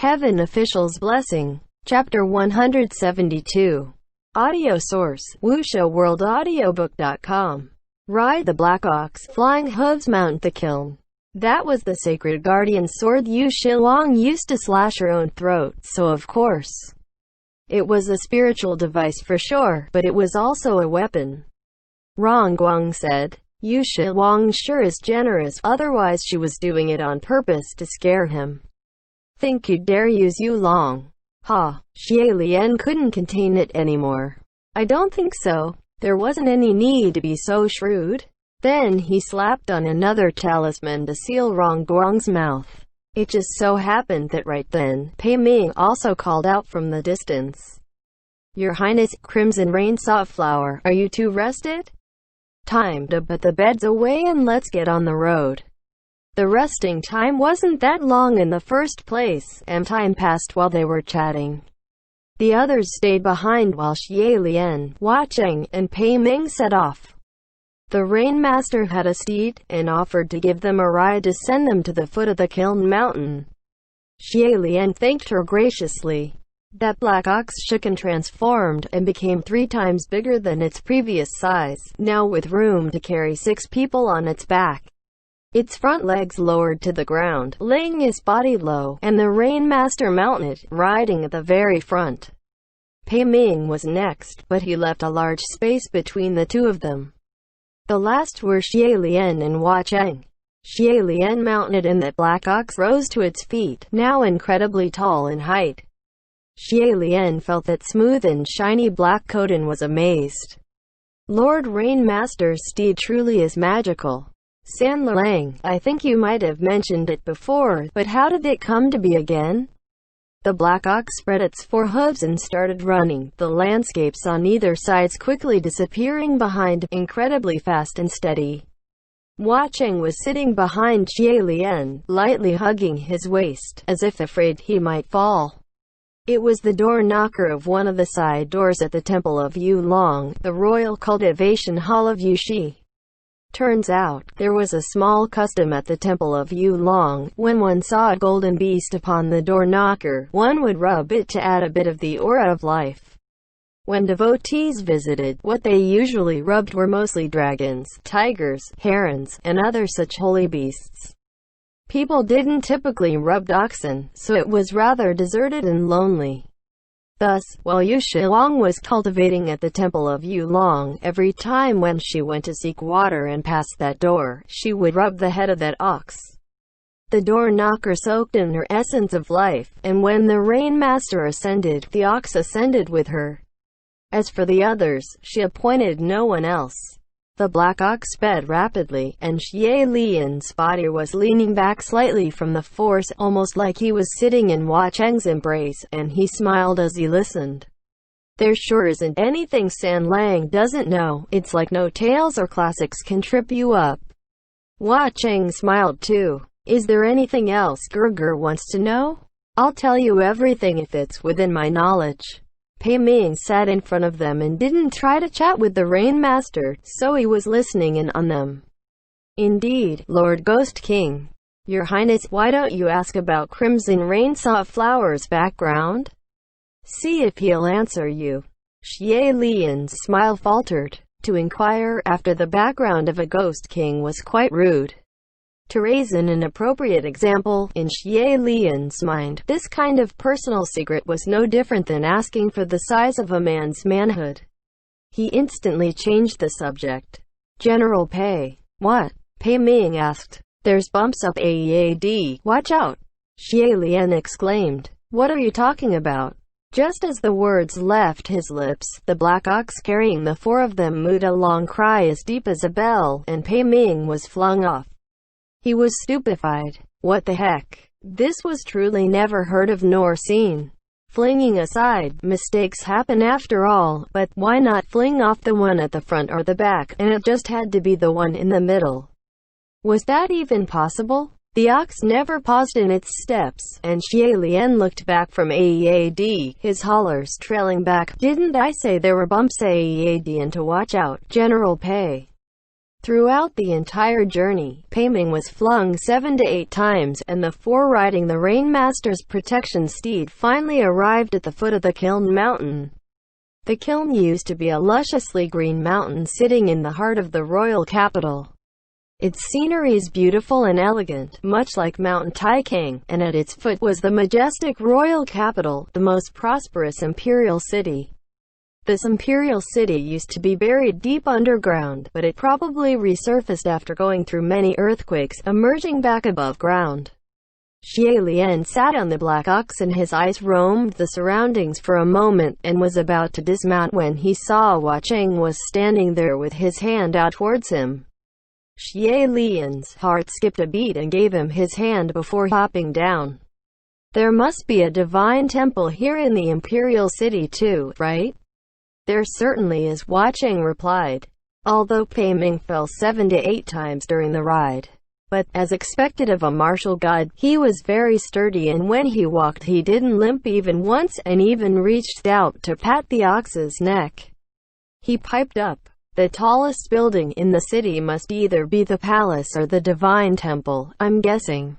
Heaven Official's Blessing. Chapter 172. Audio source: WuXiaWorldAudiobook.com. Ride the Black Ox, flying hooves mount the kiln. That was the sacred guardian sword Yu Shilong used to slash her own throat, so of course it was a spiritual device for sure, but it was also a weapon. Rong Guang said. Yu Shilong sure is generous, otherwise she was doing it on purpose to scare him. Think you dare use Yu Long? Ha! Xie Lian couldn't contain it anymore. I don't think so. There wasn't any need to be so shrewd. Then he slapped on another talisman to seal Rong Guang's mouth. It just so happened that right then, Pei Ming also called out from the distance. Your Highness, Crimson Rain Softflower, are you two rested? Time to put the beds away and let's get on the road. The resting time wasn't that long in the first place, and time passed while they were chatting. The others stayed behind while Xie Lian, Hua Cheng, and Pei Ming set off. The Rainmaster had a steed, and offered to give them a ride to send them to the foot of the Kiln Mountain. Xie Lian thanked her graciously. That black ox shook and transformed, and became 3 times bigger than its previous size, now with room to carry 6 people on its back. Its front legs lowered to the ground, laying its body low, and the Rainmaster mounted, riding at the very front. Pei Ming was next, but he left a large space between the two of them. The last were Xie Lian and Hua Cheng. Xie Lian mounted and the black ox rose to its feet, now incredibly tall in height. Xie Lian felt that smooth and shiny black coat and was amazed. Lord Rainmaster's steed truly is magical. San Lang, I think you might have mentioned it before, but how did it come to be again? The black ox spread its 4 hooves and started running, the landscapes on either sides quickly disappearing behind, incredibly fast and steady. Hua Cheng was sitting behind Xie Lian, lightly hugging his waist, as if afraid he might fall. It was the door knocker of one of the side doors at the Temple of Yu Long, the Royal Cultivation Hall of Yushi. Turns out, there was a small custom at the Temple of Yu Long. When one saw a golden beast upon the door knocker, one would rub it to add a bit of the aura of life. When devotees visited, what they usually rubbed were mostly dragons, tigers, herons, and other such holy beasts. People didn't typically rub oxen, so it was rather deserted and lonely. Thus, while Yu Shilong was cultivating at the Temple of Yu Long, every time when she went to seek water and passed that door, she would rub the head of that ox. The door knocker soaked in her essence of life, and when the Rainmaster ascended, the ox ascended with her. As for the others, she appointed no one else. The black ox sped rapidly, and Xie Lian's body was leaning back slightly from the force, almost like he was sitting in Hua Cheng's embrace, and he smiled as he listened. There sure isn't anything San Lang doesn't know. It's like no tales or classics can trip you up. Hua Cheng smiled too. Is there anything else Gerger wants to know? I'll tell you everything if it's within my knowledge. Pei Ming sat in front of them and didn't try to chat with the Rainmaster, so he was listening in on them. Indeed, Lord Ghost King. Your Highness, why don't you ask about Crimson Rain Softflower's background? See if he'll answer you. Xie Lian's smile faltered. To inquire after the background of a Ghost King was quite rude. To raise an inappropriate example, in Xie Lian's mind, this kind of personal secret was no different than asking for the size of a man's manhood. He instantly changed the subject. General Pei. What? Pei Ming asked. There's bumps up AEAD. Watch out! Xie Lian exclaimed. What are you talking about? Just as the words left his lips, the black ox carrying the 4 of them mooed a long cry as deep as a bell, and Pei Ming was flung off. He was stupefied. What the heck? This was truly never heard of nor seen. Flinging aside, mistakes happen after all, but why not fling off the one at the front or the back, and it just had to be the one in the middle? Was that even possible? The ox never paused in its steps, and Xie Lian looked back from AEAD, his hollers trailing back. Didn't I say there were bumps AEAD and to watch out, General Pei? Throughout the entire journey, Paiming was flung 7 to 8 times, and the four riding the Rainmaster's protection steed finally arrived at the foot of the Kiln Mountain. The Kiln used to be a lusciously green mountain sitting in the heart of the royal capital. Its scenery is beautiful and elegant, much like Mount Taikang, and at its foot was the majestic royal capital, the most prosperous imperial city. This imperial city used to be buried deep underground, but it probably resurfaced after going through many earthquakes, emerging back above ground. Xie Lian sat on the black ox and his eyes roamed the surroundings for a moment, and was about to dismount when he saw Hua Cheng was standing there with his hand out towards him. Xie Lian's heart skipped a beat and gave him his hand before hopping down. There must be a divine temple here in the imperial city too, right? There certainly is, Hua Cheng replied. Although Paiming fell 7 to 8 times during the ride, but, as expected of a martial god, he was very sturdy, and when he walked he didn't limp even once, and even reached out to pat the ox's neck. He piped up, "The tallest building in the city must either be the palace or the divine temple, I'm guessing."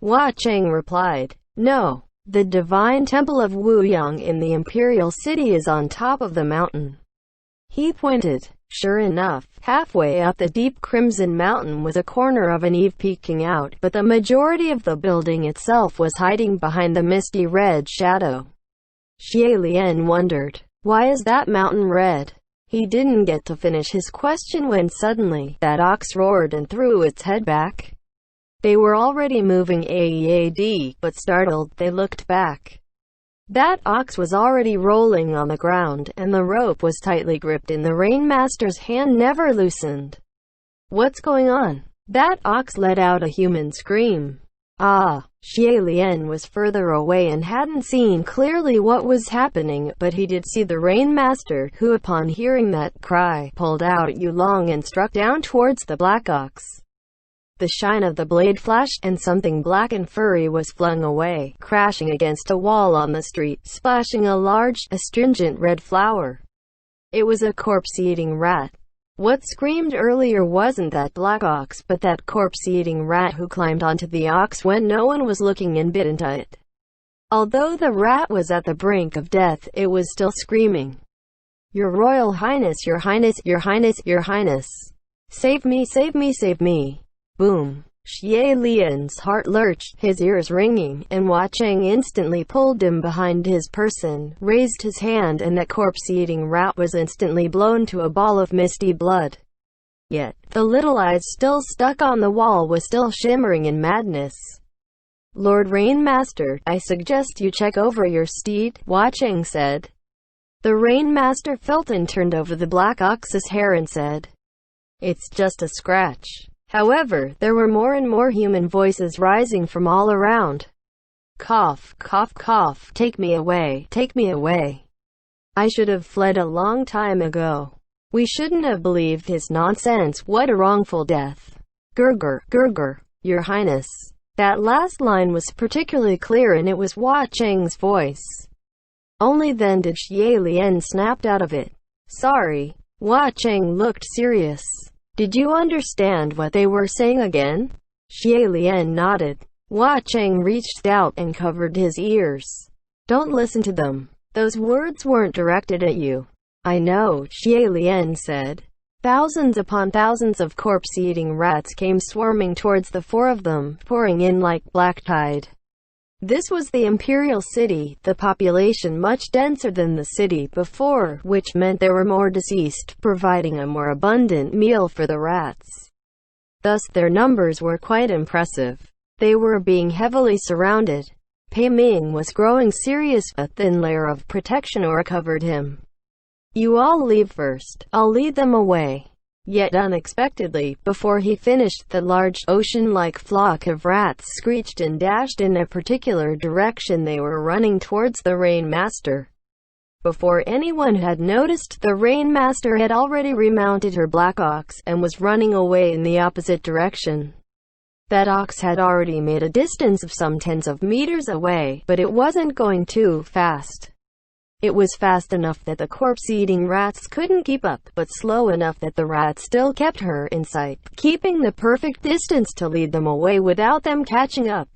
Hua Cheng replied, "No. The divine temple of Wuyang in the imperial city is on top of the mountain." He pointed. Sure enough, halfway up the deep crimson mountain was a corner of an eave peeking out, but the majority of the building itself was hiding behind the misty red shadow. Xie Lian wondered, "Why is that mountain red?" He didn't get to finish his question when suddenly, that ox roared and threw its head back. They were already moving ahead, but startled, they looked back. That ox was already rolling on the ground, and the rope was tightly gripped in the Rainmaster's hand, never loosened. "What's going on?" That ox let out a human scream. Xie Lian was further away and hadn't seen clearly what was happening, but he did see the Rainmaster, who upon hearing that cry, pulled out Yulong and struck down towards the black ox. The shine of the blade flashed, and something black and furry was flung away, crashing against a wall on the street, splashing a large, astringent red flower. It was a corpse-eating rat. What screamed earlier wasn't that black ox, but that corpse-eating rat who climbed onto the ox when no one was looking and bit into it. Although the rat was at the brink of death, it was still screaming, "Your Royal Highness, Your Highness, Your Highness, Your Highness! Save me, save me, save me!" Boom! Xie Lian's heart lurched, his ears ringing, and Hua Cheng instantly pulled him behind his person, raised his hand, and that corpse-eating rat was instantly blown to a ball of misty blood. Yet, the little eyes still stuck on the wall was still shimmering in madness. "Lord Rainmaster, I suggest you check over your steed," Hua Cheng said. The Rainmaster felt and turned over the black ox's hair and said, "It's just a scratch." However, there were more and more human voices rising from all around. "Cough, cough, cough, take me away, take me away. I should have fled a long time ago. We shouldn't have believed his nonsense, what a wrongful death. Gurgur, gurgur, Your Highness." That last line was particularly clear, and it was Hua Cheng's voice. Only then did Xie Lian snapped out of it. "Sorry." Hua Cheng looked serious. "Did you understand what they were saying again?" Xie Lian nodded. Hua Cheng reached out and covered his ears. "Don't listen to them. Those words weren't directed at you." "I know," Xie Lian said. Thousands upon thousands of corpse-eating rats came swarming towards the four of them, pouring in like black tide. This was the imperial city, the population much denser than the city before, which meant there were more deceased, providing a more abundant meal for the rats. Thus their numbers were quite impressive. They were being heavily surrounded. Paiming was growing serious, a thin layer of protection aura covered him. "You all leave first, I'll lead them away." Yet unexpectedly, before he finished, the large, ocean-like flock of rats screeched and dashed in a particular direction. They were running towards the Rainmaster. Before anyone had noticed, the Rainmaster had already remounted her black ox, and was running away in the opposite direction. That ox had already made a distance of some tens of meters away, but it wasn't going too fast. It was fast enough that the corpse-eating rats couldn't keep up, but slow enough that the rat still kept her in sight, keeping the perfect distance to lead them away without them catching up.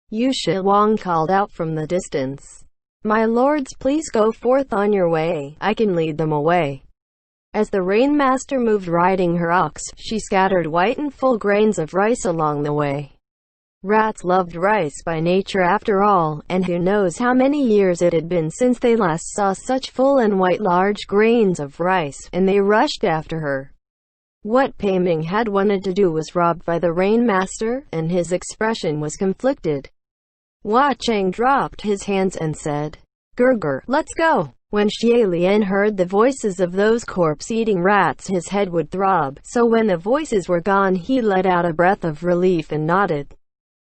Yu Shilong called out from the distance, "My lords, please go forth on your way. I can lead them away." As the Rain Master moved riding her ox, she scattered white and full grains of rice along the way. Rats loved rice by nature after all, and who knows how many years it had been since they last saw such full and white large grains of rice, and they rushed after her. What Pei Ming had wanted to do was robbed by the Rain Master, and his expression was conflicted. Hua Cheng dropped his hands and said, "Gurgur, let's go." When Xie Lian heard the voices of those corpse-eating rats, his head would throb, so when the voices were gone he let out a breath of relief and nodded.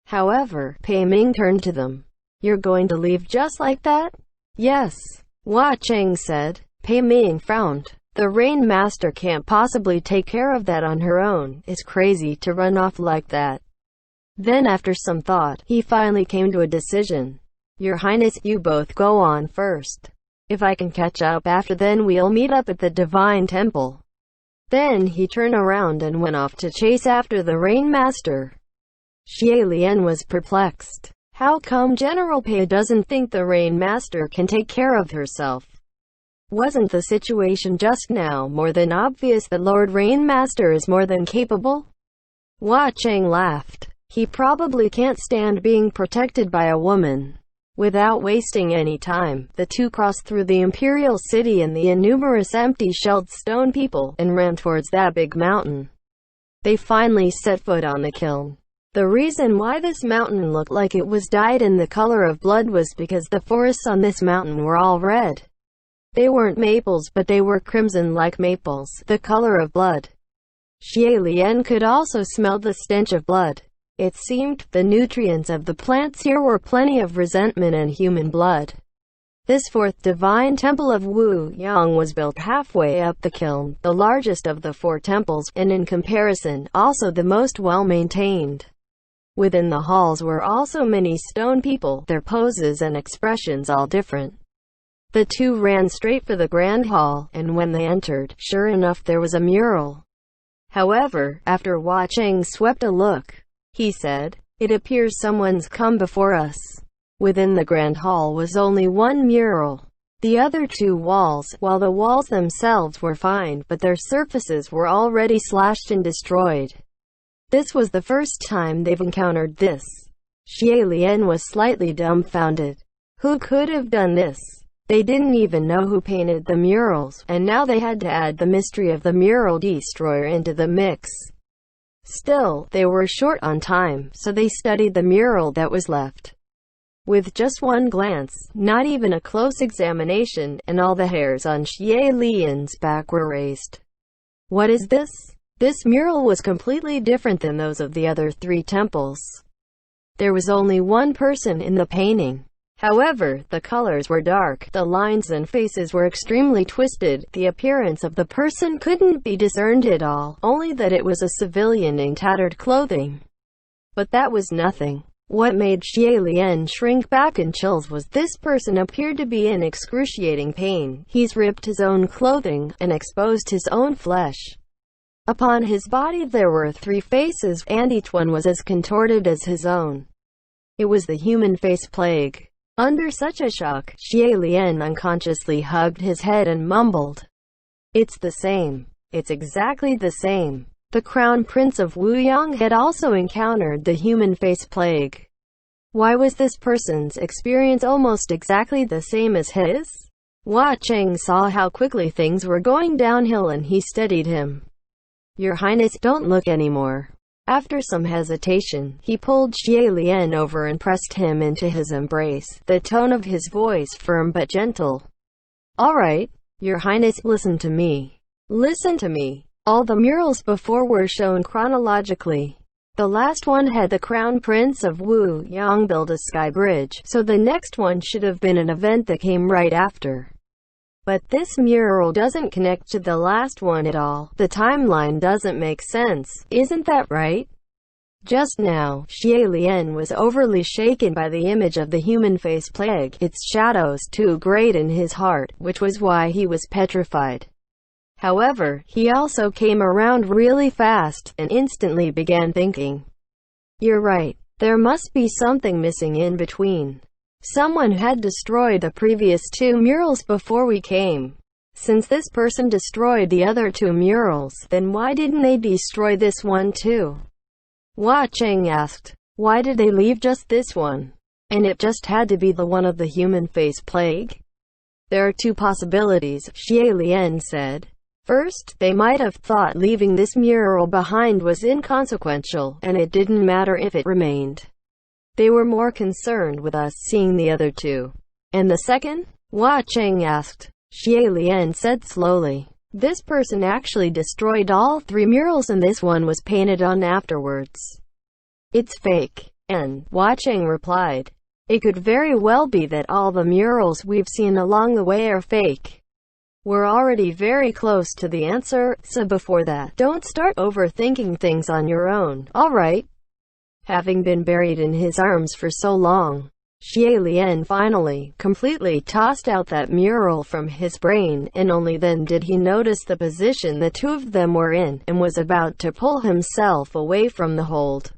However, Pei Ming turned to them. "You're going to leave just like that?" "Yes," Hua Cheng said. Pei Ming frowned. "The Rain Master can't possibly take care of that on her own. It's crazy to run off like that." Then after some thought, he finally came to a decision. "Your Highness, you both go on first. If I can catch up after, then we'll meet up at the Divine Temple." Then he turned around and went off to chase after the Rain Master. Xie Lian was perplexed. How come General Pei doesn't think the Rain Master can take care of herself? Wasn't the situation just now more than obvious that Lord Rain Master is more than capable? Hua Cheng laughed. He probably can't stand being protected by a woman. Without wasting any time, the two crossed through the Imperial City and the innumerous empty-shelled stone people, and ran towards that big mountain. They finally set foot on the kiln. The reason why this mountain looked like it was dyed in the color of blood was because the forests on this mountain were all red. They weren't maples, but they were crimson like maples, the color of blood. Xie Lian could also smell the stench of blood. It seemed the nutrients of the plants here were plenty of resentment and human blood. This fourth divine temple of Wu Yang was built halfway up the kiln, the largest of the four temples, and in comparison, also the most well-maintained. Within the halls were also many stone people, their poses and expressions all different. The two ran straight for the grand hall, and when they entered, sure enough there was a mural. However, after Hua Cheng swept a look, he said, "It appears someone's come before us." Within the grand hall was only one mural. The other two walls, while the walls themselves were fine, but their surfaces were already slashed and destroyed. This was the first time they've encountered this. Xie Lian was slightly dumbfounded. Who could have done this? They didn't even know who painted the murals, and now they had to add the mystery of the mural destroyer into the mix. Still, they were short on time, so they studied the mural that was left. With just one glance, not even a close examination, and all the hairs on Xie Lian's back were raised. What is this? This mural was completely different than those of the other three temples. There was only one person in the painting. However, the colors were dark, the lines and faces were extremely twisted, the appearance of the person couldn't be discerned at all, only that it was a civilian in tattered clothing. But that was nothing. What made Xie Lian shrink back in chills was this person appeared to be in excruciating pain. He's ripped his own clothing, and exposed his own flesh. Upon his body there were 3 faces, and each one was as contorted as his own. It was the human face plague. Under such a shock, Xie Lian unconsciously hugged his head and mumbled, "It's the same. It's exactly the same." The Crown Prince of Wu Yang had also encountered the human face plague. Why was this person's experience almost exactly the same as his? Hua Cheng saw how quickly things were going downhill and he steadied him. "Your Highness, don't look anymore." After some hesitation, he pulled Xie Lian over and pressed him into his embrace, the tone of his voice firm but gentle. "All right, Your Highness, listen to me. Listen to me." All the murals before were shown chronologically. The last one had the Crown Prince of Wu Yang build a sky bridge, so the next one should have been an event that came right after. But this mural doesn't connect to the last one at all. The timeline doesn't make sense, isn't that right? Just now, Xie Lian was overly shaken by the image of the human face plague, its shadows too great in his heart, which was why he was petrified. However, he also came around really fast, and instantly began thinking. You're right. There must be something missing in between. Someone had destroyed the previous 2 murals before we came. Since this person destroyed the other 2 murals, then why didn't they destroy this one too? Hua Cheng asked. Why did they leave just this one? And it just had to be the one of the human face plague? There are 2 possibilities, Xie Lian said. First, they might have thought leaving this mural behind was inconsequential, and it didn't matter if it remained. They were more concerned with us seeing the other 2. And the second? Hua Cheng asked. Xie Lian said slowly. This person actually destroyed all 3 murals and this one was painted on afterwards. It's fake. And Hua Cheng replied. It could very well be that all the murals we've seen along the way are fake. We're already very close to the answer, so before that, don't start overthinking things on your own, alright? Having been buried in his arms for so long, Xie Lian finally, completely tossed out that mural from his brain, and only then did he notice the position the 2 of them were in, and was about to pull himself away from the hold.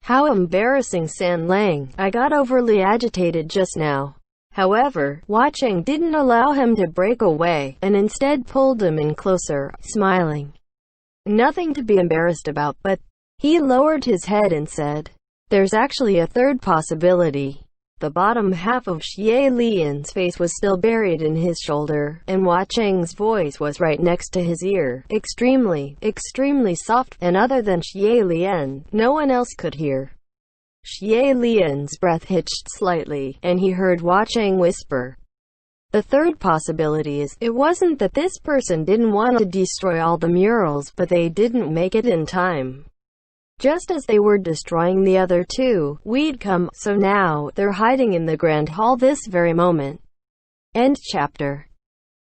How embarrassing, San Lang. I got overly agitated just now. However, Hua Cheng didn't allow him to break away, and instead pulled him in closer, smiling. Nothing to be embarrassed about, but he lowered his head and said, there's actually a third possibility. The bottom half of Xie Lian's face was still buried in his shoulder, and Hua Cheng's voice was right next to his ear, extremely soft, and other than Xie Lian, no one else could hear. Xie Lian's breath hitched slightly, and he heard Hua Cheng whisper. The third possibility is, it wasn't that this person didn't want to destroy all the murals, but they didn't make it in time. Just as they were destroying the other 2, we'd come, so now, they're hiding in the Grand Hall this very moment. End chapter.